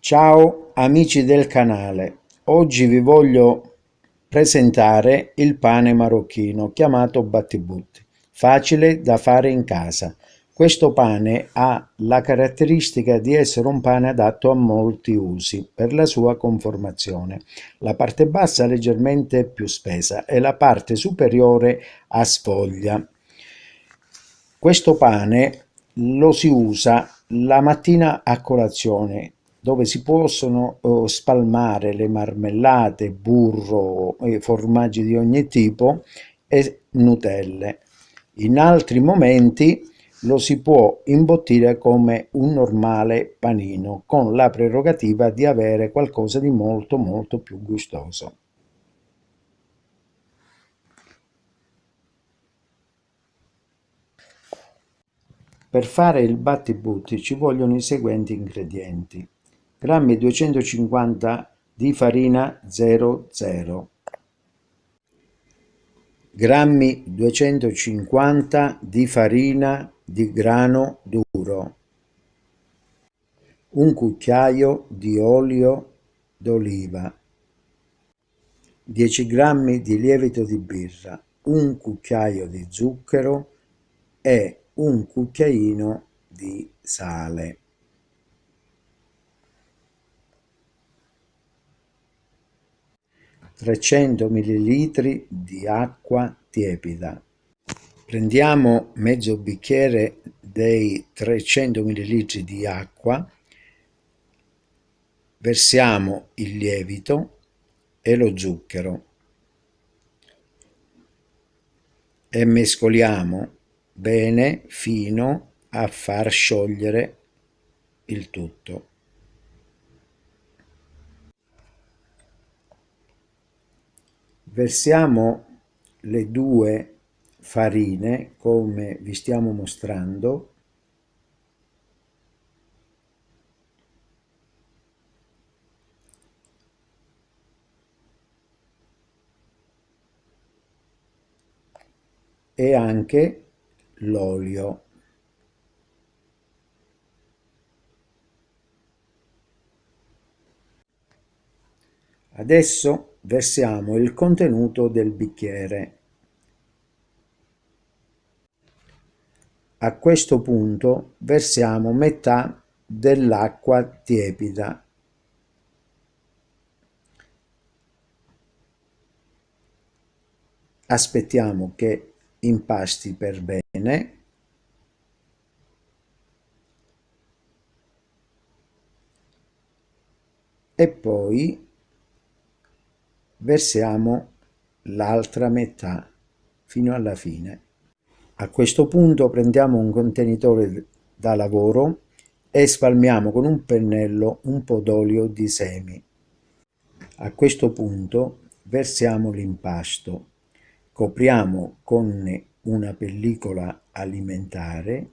Ciao amici del canale, oggi vi voglio presentare il pane marocchino chiamato battibutti, facile da fare in casa. Questo pane ha la caratteristica di essere un pane adatto a molti usi per la sua conformazione. La parte bassa è leggermente più spessa e la parte superiore a sfoglia. Questo pane lo si usa la mattina a colazione, dove si possono spalmare le marmellate, burro, formaggi di ogni tipo e Nutelle. In altri momenti lo si può imbottire come un normale panino, con la prerogativa di avere qualcosa di molto molto più gustoso. Per fare il battibutti ci vogliono i seguenti ingredienti: grammi 250 di farina 00, grammi 250 di farina di grano duro, un cucchiaio di olio d'oliva, 10 grammi di lievito di birra, un cucchiaio di zucchero e un cucchiaino di sale. Trecento millilitri di acqua tiepida. Prendiamo mezzo bicchiere dei 300 millilitri di acqua, versiamo il lievito e lo zucchero e mescoliamo bene fino a far sciogliere il tutto. Versiamo le due farine come vi stiamo mostrando e anche l'olio. Adesso versiamo il contenuto del bicchiere. A questo punto versiamo metà dell'acqua tiepida. Aspettiamo che impasti per bene e poi versiamo l'altra metà fino alla fine. A questo punto prendiamo un contenitore da lavoro e spalmiamo con un pennello un po' d'olio di semi. A questo punto versiamo l'impasto, copriamo con una pellicola alimentare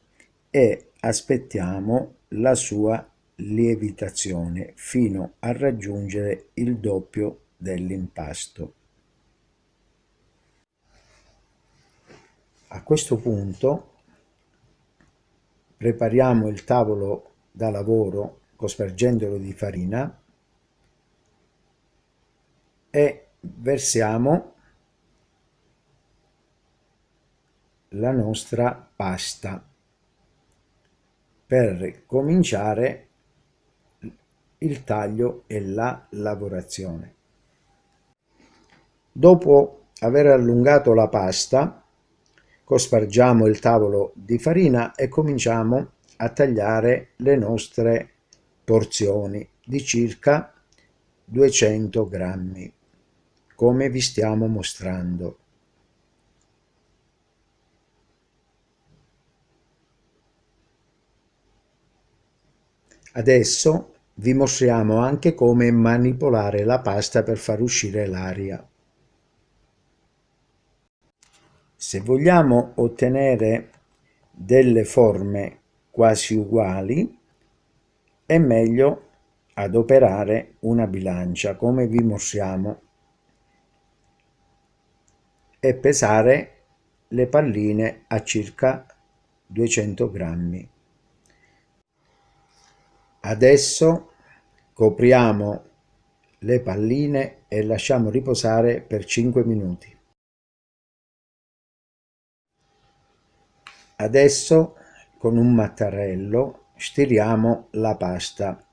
e aspettiamo la sua lievitazione fino a raggiungere il doppio dell'impasto. A questo punto prepariamo il tavolo da lavoro cospargendolo di farina e versiamo la nostra pasta per cominciare il taglio e la lavorazione. Dopo aver allungato la pasta, cospargiamo il tavolo di farina e cominciamo a tagliare le nostre porzioni di circa 200 grammi, come vi stiamo mostrando. Adesso vi mostriamo anche come manipolare la pasta per far uscire l'aria. Se vogliamo ottenere delle forme quasi uguali, è meglio adoperare una bilancia, come vi mostriamo, e pesare le palline a circa 200 grammi. Adesso Copriamo le palline e lasciamo riposare per 5 minuti. Adesso con un mattarello stiriamo la pasta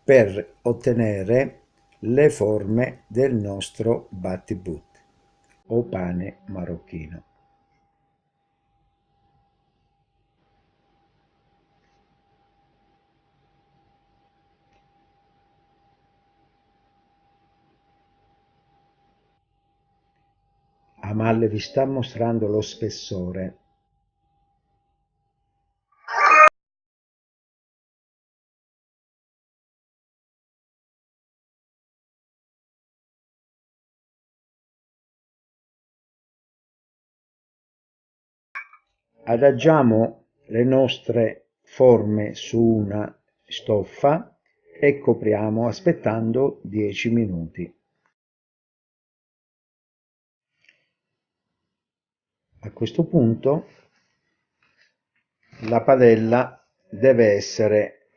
per ottenere le forme del nostro battibut o pane marocchino. Amal vi sta mostrando lo spessore. Adagiamo le nostre forme su una stoffa e copriamo aspettando 10 minuti. A questo punto la padella deve essere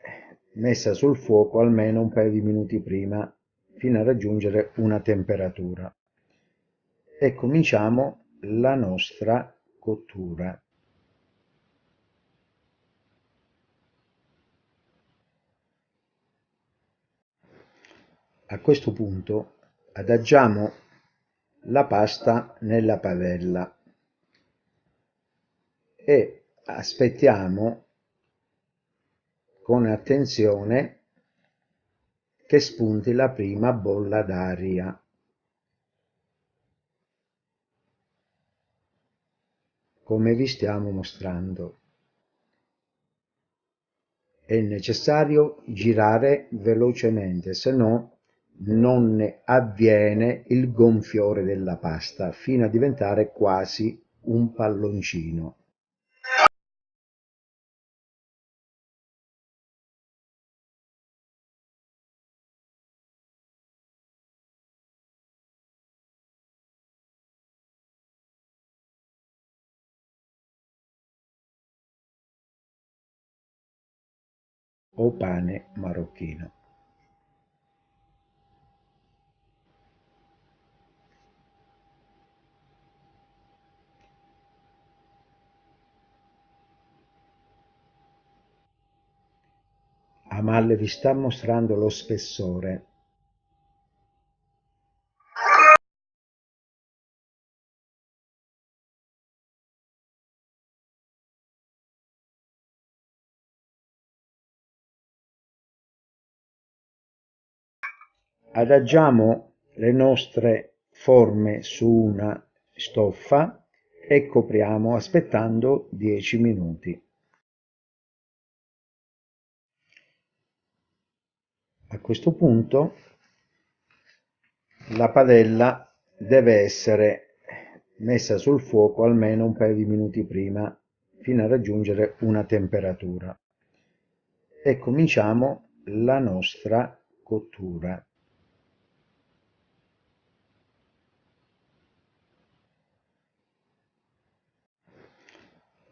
messa sul fuoco almeno un paio di minuti prima fino a raggiungere una temperatura e cominciamo la nostra cottura. A questo punto adagiamo la pasta nella padella e aspettiamo con attenzione che spunti la prima bolla d'aria. Come vi stiamo mostrando. È necessario girare velocemente, se no non avviene il gonfiore della pasta fino a diventare quasi un palloncino. O pane marocchino. Amal vi sta mostrando lo spessore. Adagiamo le nostre forme su una stoffa e copriamo aspettando 10 minuti. A questo punto la padella deve essere messa sul fuoco almeno un paio di minuti prima fino a raggiungere una temperatura e cominciamo la nostra cottura.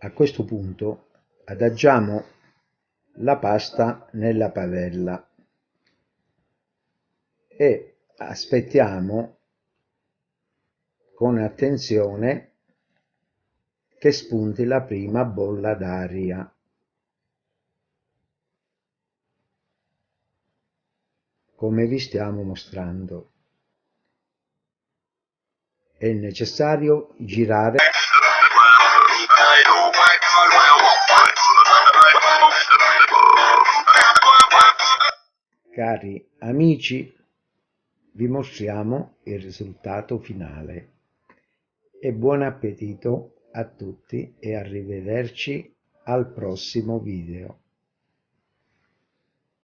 A questo punto adagiamo la pasta nella padella e aspettiamo con attenzione che spunti la prima bolla d'aria. Come vi stiamo mostrando. È necessario girare. Cari amici, vi mostriamo il risultato finale e buon appetito a tutti e arrivederci al prossimo video.